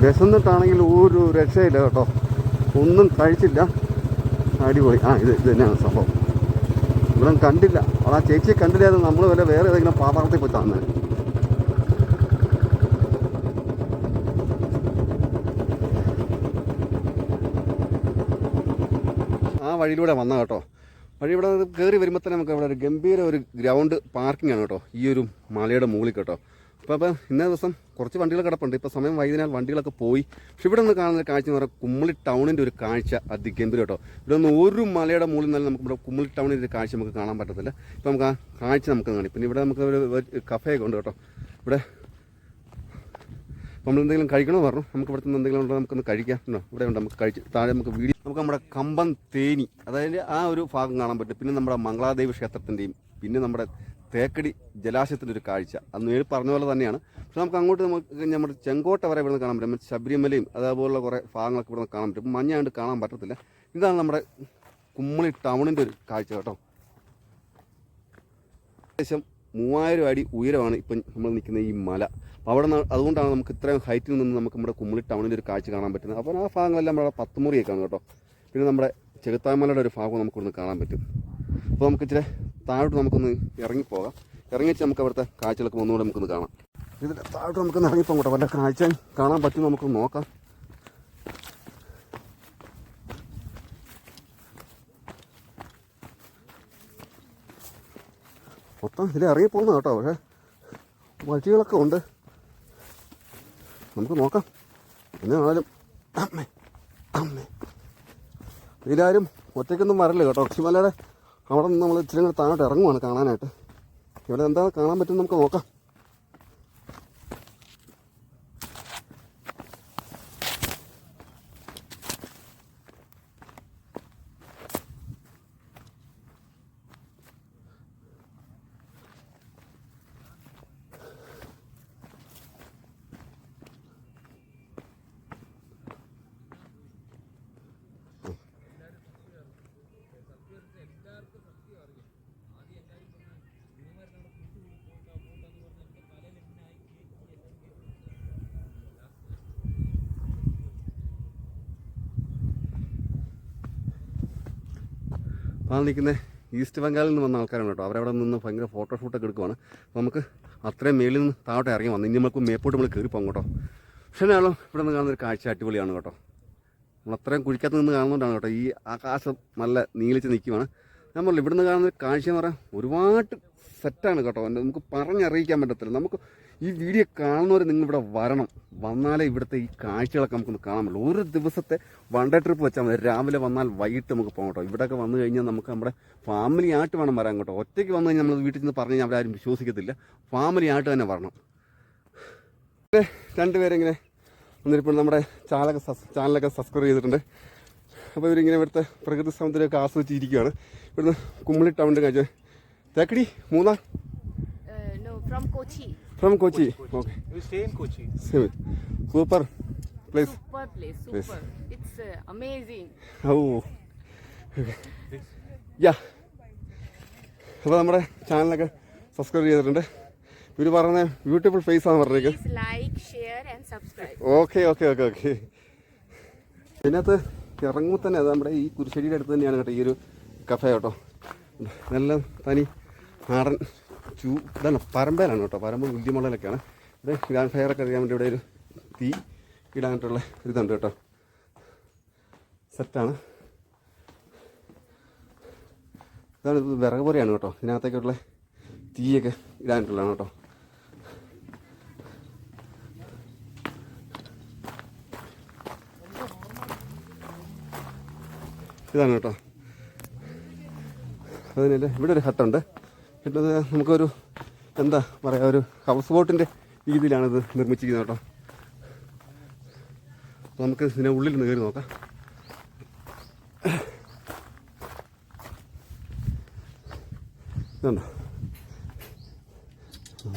വിശന്നിട്ടാണെങ്കിൽ ഒരു രക്ഷയില്ല കേട്ടോ. ഒന്നും കഴിച്ചില്ല. അടിപൊളി. ഇത് തന്നെയാണ് സംഭവം. ഇവിടെ കണ്ടില്ല. ആ ചേച്ചിയെ കണ്ടില്ലാതെ നമ്മൾ വേറെ ഏതെങ്കിലും പാതാളത്തിൽ പോയി തന്നെ. ആ വഴിയിലൂടെ വന്ന കേട്ടോ. വഴി ഇവിടെ കയറി വരുമ്പോൾ തന്നെ നമുക്ക് ഇവിടെ ഒരു ഗംഭീര ഒരു ഗ്രൗണ്ട് പാർക്കിംഗ് ആണ് കേട്ടോ, ഈ ഒരു മലയുടെ മുകളിൽ കേട്ടോ. അപ്പോൾ ഇന്നേ ദിവസം കുറച്ച് വണ്ടികൾ കിടപ്പുണ്ട്. ഇപ്പോൾ സമയം വൈകുന്നേരം വണ്ടികളൊക്കെ പോയി. പക്ഷെ ഇവിടെ നിന്ന് കാണുന്ന ഒരു കാഴ്ച എന്ന് പറഞ്ഞാൽ കുമ്മളി ടൗണിൻ്റെ ഒരു കാഴ്ച അതിഗംഭീരം കേട്ടോ. ഇവിടെ നിന്ന് ഒരു മലയുടെ മുകളിൽ നിന്നാലും നമുക്ക് ഇവിടെ കുമ്മളി ടൗണിൻ്റെ ഒരു കാഴ്ച നമുക്ക് കാണാൻ പറ്റത്തില്ല. ഇപ്പോൾ നമുക്ക് ആ കാഴ്ച നമുക്ക് കാണാം. പിന്നെ ഇവിടെ നമുക്ക് ഒരു കഫേയൊക്കെ ഉണ്ട് കേട്ടോ. ഇവിടെ നമ്മൾ എന്തെങ്കിലും കഴിക്കണമെന്ന് പറഞ്ഞു. നമുക്ക് ഇവിടെ നിന്ന് എന്തെങ്കിലും ഉണ്ടോ നമുക്കൊന്ന് കഴിക്കാം. ഇവിടെ ഉണ്ട്, നമുക്ക് കഴിച്ച് താഴെ നമുക്ക് വീഡിയോ നമുക്ക് നമ്മുടെ കമ്പം തേനി അതായത് ആ ഒരു ഭാഗം കാണാൻ പറ്റും. പിന്നെ നമ്മുടെ മംഗളാദേവി ക്ഷേത്രത്തിൻ്റെയും പിന്നെ നമ്മുടെ തേക്കടി ജലാശയത്തിൻ്റെ ഒരു കാഴ്ച അന്ന് നേരി പറഞ്ഞ പോലെ തന്നെയാണ്. പക്ഷെ നമുക്ക് അങ്ങോട്ട് നമുക്ക് നമ്മുടെ ചെങ്കോട്ട വരെ ഇവിടെ നിന്ന് കാണാൻ പറ്റും. ശബരിമലയും അതേപോലുള്ള കുറേ ഭാഗങ്ങളൊക്കെ ഇവിടെ നിന്ന് കാണാൻ പറ്റും. മഞ്ഞാണ്ട് കാണാൻ പറ്റത്തില്ല. ഇതാണ് നമ്മുടെ കുമ്മളി ടൗണിൻ്റെ ഒരു കാഴ്ച കേട്ടോ. ഏകദേശം 3000 അടി ഉയരമാണ് ഇപ്പം നമ്മൾ നിൽക്കുന്ന ഈ മല. അപ്പോൾ അവിടെ നിന്ന് അതുകൊണ്ടാണ് നമുക്ക് ഇത്രയും ഹൈറ്റിൽ നിന്ന് നമുക്ക് നമ്മുടെ കുമ്മളി ടൗണിൻ്റെ ഒരു കാഴ്ച കാണാൻ പറ്റുന്നത്. അപ്പോൾ ആ ഭാഗങ്ങളെല്ലാം നമ്മുടെ പത്തുമുറിയൊക്കെയാണ് കേട്ടോ. പിന്നെ നമ്മുടെ ചെകുത്താമലയുടെ ഒരു ഭാഗം നമുക്കിവിടുന്ന് കാണാൻ പറ്റും. അപ്പോൾ നമുക്ക് ഇച്ചിരി താഴോട്ട് നമുക്കൊന്ന് ഇറങ്ങിപ്പോകാം. ഇറങ്ങിച്ച് നമുക്ക് അവിടുത്തെ കാഴ്ചകളൊക്കെ ഒന്നുകൂടെ നമുക്കൊന്ന് കാണാം. ഇതിൽ താഴോട്ട് നമുക്കൊന്ന് ഇറങ്ങിപ്പോകാം കേട്ടോ. വല്ല കാഴ്ച കാണാൻ പറ്റും നമുക്കൊന്ന് നോക്കാം. മൊത്തം ഇതിൽ ഇറങ്ങിപ്പോകുന്ന കേട്ടോ. പക്ഷേ വഴികളൊക്കെ ഉണ്ട്, നമുക്ക് നോക്കാം. പിന്നെ ആരും ഇതിലാരും ഒറ്റയ്ക്കൊന്നും വരല്ല കേട്ടോ. കുരിശുമലയുടെ അവിടെ നിന്ന് നമ്മൾ ഇച്ചിരി കൂടെ താഴോട്ട് ഇറങ്ങുവാണ് കാണാനായിട്ട്. ഇവിടെ എന്താ കാണാൻ പറ്റും നമുക്ക് നോക്കാം. ആ നിൽക്കുന്നത് ഈസ്റ്റ് ബംഗാളിൽ നിന്ന് വന്ന ആൾക്കാരാണ് കേട്ടോ. അവരവിടെ നിന്ന് ഭയങ്കര ഫോട്ടോഷൂട്ടൊക്കെ എടുക്കുവാണ്. അപ്പോൾ നമുക്ക് അത്രയും മേളിൽ നിന്ന് താഴോട്ട് ഇറങ്ങി വന്നു. ഇനി നമുക്ക് മേപ്പോട്ട് നമ്മൾ കയറി പോകും കേട്ടോ. പക്ഷേ എന്നാലും ഇവിടെ നിന്ന് കാണുന്നൊരു കാഴ്ച അടിപൊളിയാണ് കേട്ടോ. നമ്മൾ അത്രയും കുഴിക്കകത്ത് നിന്ന് കാണുന്നതുകൊണ്ടാണ് കേട്ടോ. ഈ ആകാശം നല്ല നീളിച്ച് നിൽക്കുവാണ്. നമ്മൾ ഇവിടെ നിന്ന് കാണുന്നൊരു കാഴ്ച എന്ന് പറയാൻ ഒരുപാട് സെറ്റാണ് കേട്ടോ. നമുക്ക് പറഞ്ഞറിയിക്കാൻ പറ്റത്തില്ല. നമുക്ക് ഈ വീഡിയോ കാണുന്നവർ നിങ്ങൾ ഇവിടെ വരണം. വന്നാലേ ഇവിടുത്തെ ഈ കാഴ്ചകളൊക്കെ നമുക്കൊന്ന് കാണാൻ പറ്റുള്ളൂ. ഒരു ദിവസത്തെ വൺ ഡേ ട്രിപ്പ് വെച്ചാൽ മതി. രാവിലെ വന്നാൽ വൈകിട്ട് നമുക്ക് പോകാം കേട്ടോ. ഇവിടെയൊക്കെ വന്നു കഴിഞ്ഞാൽ നമുക്ക് നമ്മുടെ ഫാമിലി ആയിട്ട് വേണം വരാൻ കേട്ടോ. ഒറ്റയ്ക്ക് വന്നു കഴിഞ്ഞാൽ നമ്മൾ വീട്ടിൽ നിന്ന് പറഞ്ഞു കഴിഞ്ഞാൽ അവരാരും വിശ്വസിക്കത്തില്ല. ഫാമിലി ആയിട്ട് തന്നെ വരണം. രണ്ടുപേരെങ്ങനെ എന്നിപ്പോൾ നമ്മുടെ ചാനലൊക്കെ സബ്സ്ക്രൈബ് ചെയ്തിട്ടുണ്ട്. അപ്പോൾ ഇവരിങ്ങനെ ഇവിടുത്തെ പ്രകൃതി സൗന്ദര്യമൊക്കെ ആസ്വദിച്ചിരിക്കുകയാണ്. ഇവിടുന്ന് കുമ്മളി ടൗണിൻ്റെ കാഴ്ച. Thekkady Munnar. No, from Kochi. From Kochi. Okay. We stay in Kochi. Super place. Super place. Super. Place. It's amazing. Oh. Yeah. അപ്പോൾ നമ്മുടെ ചാനലൊക്കെ സബ്സ്ക്രൈബ് ചെയ്തിട്ടുണ്ട്. ഇവർ പറഞ്ഞ ബ്യൂട്ടിഫുൾ ഫേസ് ആണ് പറഞ്ഞേക്ക്. Please like, share and subscribe. Okay. ഇതിനകത്ത് ഇറങ്ങുമ്പോൾ തന്നെ അത് നമ്മുടെ ഈ കുരിശടിയുടെ അടുത്ത് തന്നെയാണ് കേട്ടോ ഈ ഒരു കഫേ കേട്ടോ. നല്ല തനി നാടൻ ഇതാണ് പരമ്പയിലാണ് കേട്ടോ. പരമ്പ് ബുദ്ധിമുള്ളതൊക്കെയാണ്. ഇവിടെ ഗ്രാൻഡ് ഫയറൊക്കെ അറിയാൻ വേണ്ടി ഇവിടെ ഒരു തീ ഇടാനായിട്ടുള്ള ഇതുണ്ട് കേട്ടോ. സെറ്റാണ്. ഇതാണ് വിറക് പോലെയാണ് കേട്ടോ. ഇതിനകത്തേക്കുള്ള തീയൊക്കെ ഇടാനായിട്ടുള്ളതാണ് കേട്ടോ. ഇതാണ് കേട്ടോ. അതിന് ഇവിടെ ഒരു ഹട്ടുണ്ട്. ഇത് നമുക്കൊരു എന്താ പറയുക, ഒരു ഹൗസ് ബോട്ടിൻ്റെ രീതിയിലാണ് ഇത് നിർമ്മിച്ചിരിക്കുന്നത് കേട്ടോ. അപ്പോൾ നമുക്ക് ഇതിൻ്റെ ഉള്ളിൽ നിന്ന് കയറി നോക്കാം. ഇതുണ്ടോ,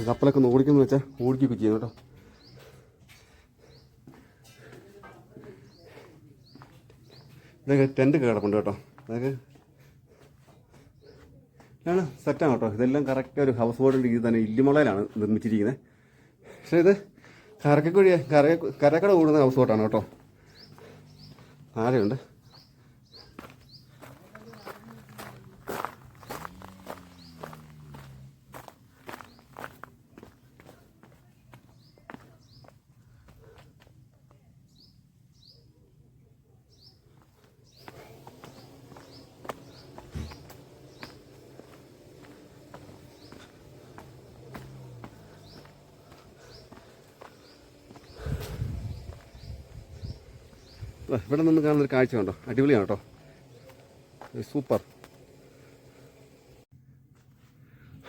കപ്പലൊക്കെ ഒന്ന് ഓടിക്കുന്നു വെച്ചാൽ ഓടിക്കുകയൊക്കെ ചെയ്യുന്നു കേട്ടോ. ഇതൊക്കെ ടെൻ്റ് കിടപ്പുണ്ട് കേട്ടോ. അതൊക്കെ ആണ് സെറ്റാണ് കേട്ടോ. ഇതെല്ലാം കറക്റ്റ് ഒരു ഹൗസ് ബോട്ടിൻ്റെ രീതി തന്നെ ഇല്ലിമുളയിലാണ് നിർമ്മിച്ചിരിക്കുന്നത്. പക്ഷേ ഇത് കരക്കട കൂടുന്ന ഹൗസ് ബോട്ടാണ് കേട്ടോ. താഴെയുണ്ട്. ഇവിടെ നിന്ന് കാണുന്നൊരു കാഴ്ച കണ്ടോ, അടിപൊളിയാണ് കേട്ടോ. സൂപ്പർ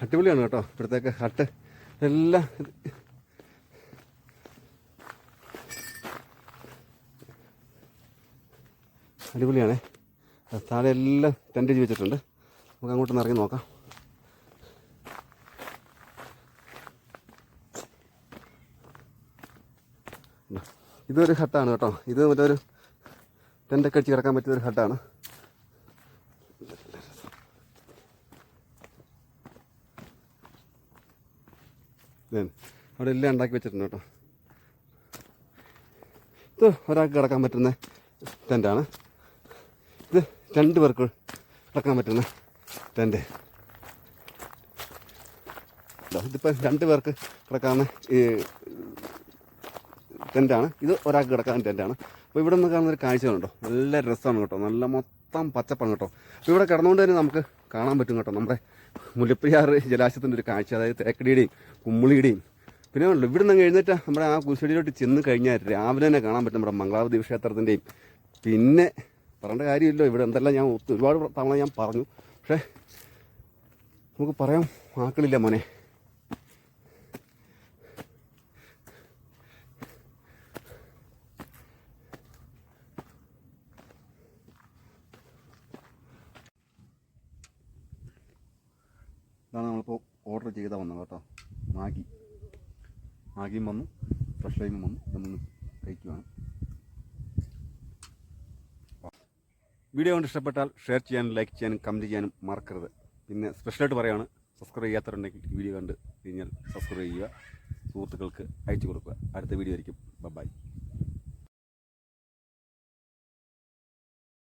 അടിപൊളിയാണ് കേട്ടോ. ഇവിടത്തേക്ക് ഹട്ട് എല്ലാം അടിപൊളിയാണേ. താഴെ എല്ലാം ടെൻ്റ് ചെയ്ത് വെച്ചിട്ടുണ്ട്. നമുക്ക് അങ്ങോട്ടൊന്ന് ഇറങ്ങി നോക്കാം. ഇതൊരു ഹട്ടാണ് കേട്ടോ. ഇത് മറ്റൊരു ടെൻ്റൊക്കെ അടിച്ച് കിടക്കാൻ പറ്റിയൊരു ഹട്ടാണ്. അവിടെ എല്ലാം ഉണ്ടാക്കി വെച്ചിട്ടുണ്ട് കേട്ടോ. ഇത് ഒരാൾക്ക് കിടക്കാൻ പറ്റുന്ന ടെൻ്റാണ്. ഇത് 2 പേർക്ക് കിടക്കാൻ പറ്റുന്ന ടെൻ്റ്. ഇതിപ്പോൾ 2 പേർക്ക് കിടക്കാവുന്ന ഈ ടെൻ്റാണ്. ഇത് ഒരാൾക്ക് കിടക്കാൻ ടെൻ്റാണ്. അപ്പോൾ ഇവിടെ നിന്ന് കാണുന്നൊരു കാഴ്ചകളുണ്ടോ, നല്ല രസമാണ് കേട്ടോ. നല്ല മൊത്തം പച്ചപ്പാണ് കേട്ടോ. അപ്പോൾ ഇവിടെ കിടന്നുകൊണ്ട് തന്നെ നമുക്ക് കാണാൻ പറ്റും കേട്ടോ നമ്മുടെ മുല്ലപ്പെരിയാർ ജലാശയത്തിൻ്റെ ഒരു കാഴ്ച. അതായത് തേക്കടിയുടെയും കുമ്മിളിയുടെയും പിന്നെ ഇവിടെ നിന്ന് എഴുന്നേറ്റ് നമ്മുടെ ആ കുരിശടിയിലോട്ട് ചെന്ന് കഴിഞ്ഞാൽ രാവിലെ തന്നെ കാണാൻ പറ്റും നമ്മുടെ മംഗളാവതി ക്ഷേത്രത്തിൻ്റെയും. പിന്നെ പറയേണ്ട കാര്യമില്ലോ, ഇവിടെ എന്തെല്ലാം ഞാൻ ഒരുപാട് തവണ ഞാൻ പറഞ്ഞു. പക്ഷേ നമുക്ക് പറയാൻ വാക്കുകളില്ല മോനെ. ഇതാണ് നമ്മളിപ്പോൾ ഓർഡർ ചെയ്താൽ വന്നത് കേട്ടോ. മാഗിയും വന്നു, ഫ്രഷ് ലൈമും വന്നു. ഇതൊന്ന് കഴിക്കുവാണ്. വീഡിയോ കൊണ്ട് ഇഷ്ടപ്പെട്ടാൽ ഷെയർ ചെയ്യാനും ലൈക്ക് ചെയ്യാനും കമൻറ്റ് ചെയ്യാനും മറക്കരുത്. പിന്നെ സ്പെഷ്യലായിട്ട് പറയുകയാണ്, സബ്സ്ക്രൈബ് ചെയ്യാത്തവരുണ്ടെങ്കിൽ വീഡിയോ കണ്ട് കഴിഞ്ഞാൽ സബ്സ്ക്രൈബ് ചെയ്യുക, സുഹൃത്തുക്കൾക്ക് അയച്ചു കൊടുക്കുക. അടുത്ത വീഡിയോ ആയിരിക്കും. ബൈ.